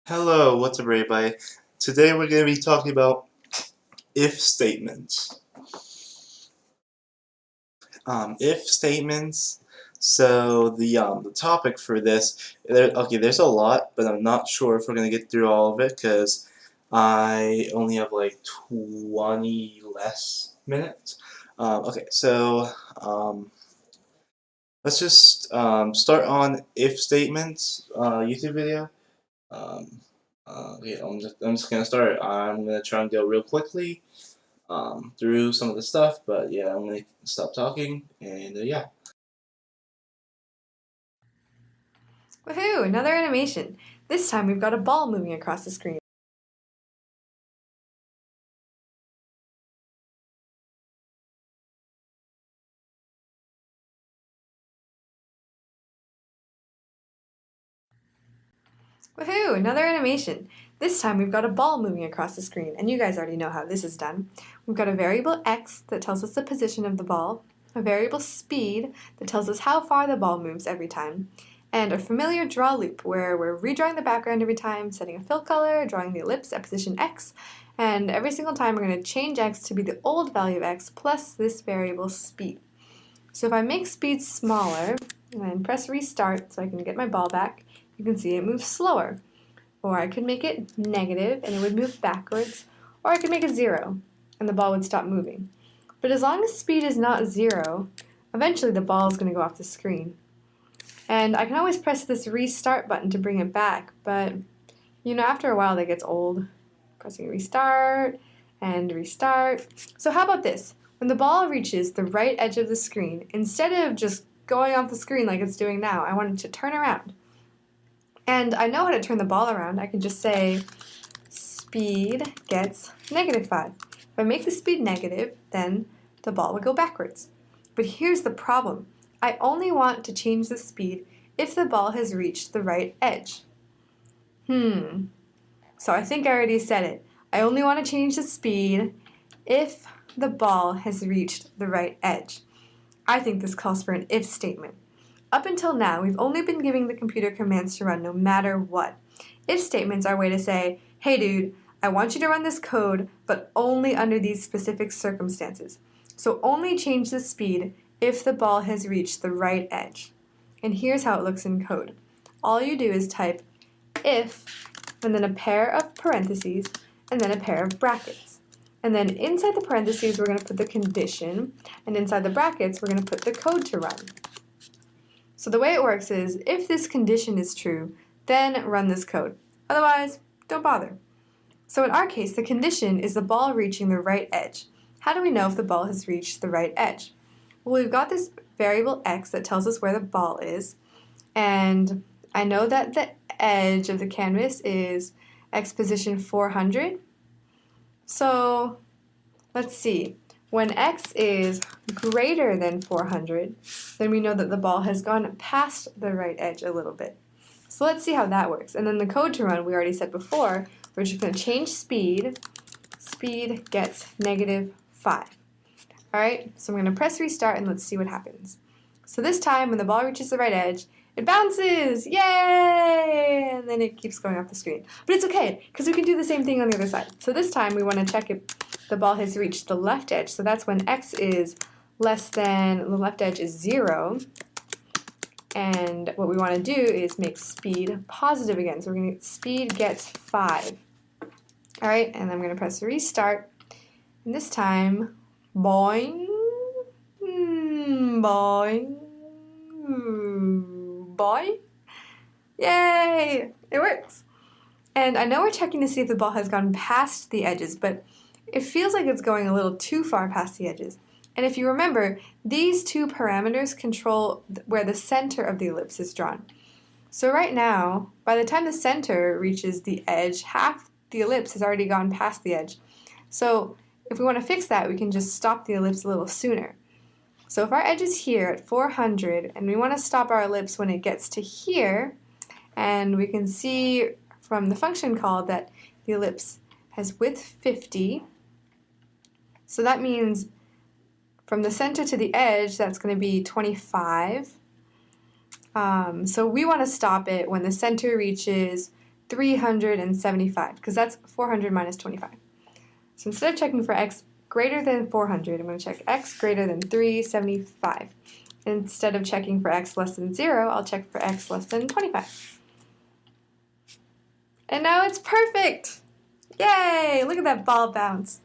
Hello, what's up everybody? Today we're going to be talking about if statements. If statements. So the topic for this, there's a lot, but I'm not sure if we're going to get through all of it because I only have like 20 less minutes. Let's just start on if statements YouTube video. Yeah, I'm just gonna start. I'm gonna try and go real quickly through some of the stuff, but yeah, I'm gonna stop talking and yeah. Woohoo! Another animation. This time we've got a ball moving across the screen. Woohoo! Another animation. This time we've got a ball moving across the screen, and you guys already know how this is done. We've got a variable x that tells us the position of the ball, a variable speed that tells us how far the ball moves every time, and a familiar draw loop where we're redrawing the background every time, setting a fill color, drawing the ellipse at position x, and every single time we're going to change x to be the old value of x plus this variable speed. So if I make speed smaller and then press restart so I can get my ball back, you can see it moves slower. Or I could make it negative and it would move backwards, or I could make it 0 and the ball would stop moving. But as long as speed is not 0, eventually the ball is going to go off the screen. And I can always press this restart button to bring it back, but after a while that gets old. Pressing restart and restart. So how about this? When the ball reaches the right edge of the screen, instead of just going off the screen like it's doing now, I want it to turn around. And I know how to turn the ball around. I can just say speed gets -5. If I make the speed negative, then the ball would go backwards. But here's the problem. I only want to change the speed if the ball has reached the right edge. So I think I already said it. I only want to change the speed if the ball has reached the right edge. I think this calls for an if statement. Up until now, we've only been giving the computer commands to run no matter what. If statements are a way to say, hey dude, I want you to run this code, but only under these specific circumstances. So only change the speed if the ball has reached the right edge. And here's how it looks in code. All you do is type if, and then a pair of parentheses, and then a pair of brackets. And then inside the parentheses, we're going to put the condition, and inside the brackets, we're going to put the code to run. So the way it works is, if this condition is true, then run this code. Otherwise, don't bother. So in our case, the condition is the ball reaching the right edge. How do we know if the ball has reached the right edge? Well, we've got this variable x that tells us where the ball is, and I know that the edge of the canvas is x position 400. So let's see. When x is greater than 400, then we know that the ball has gone past the right edge a little bit. So let's see how that works. And then the code to run, we already said before, we're just going to change speed. Speed gets -5. All right, so I'm going to press restart and let's see what happens. So this time when the ball reaches the right edge, it bounces, yay! And then it keeps going off the screen. But it's okay, because we can do the same thing on the other side. So this time we want to check if the ball has reached the left edge. So that's when x is less than, the left edge is 0. And what we want to do is make speed positive again. So we're going to speed gets 5. All right, and I'm going to press restart. And this time, boing, boing, boing. Yay! It works. And I know we're checking to see if the ball has gone past the edges, but it feels like it's going a little too far past the edges. And if you remember, these two parameters control where the center of the ellipse is drawn. So right now, by the time the center reaches the edge, half the ellipse has already gone past the edge. So if we want to fix that, we can just stop the ellipse a little sooner. So if our edge is here at 400, and we want to stop our ellipse when it gets to here, and we can see from the function call that the ellipse has width 50. So that means from the center to the edge, that's going to be 25. So we want to stop it when the center reaches 375, because that's 400 minus 25. So instead of checking for x greater than 400, I'm going to check x greater than 375. Instead of checking for x less than 0, I'll check for x less than 25. And now it's perfect! Yay! Look at that ball bounce.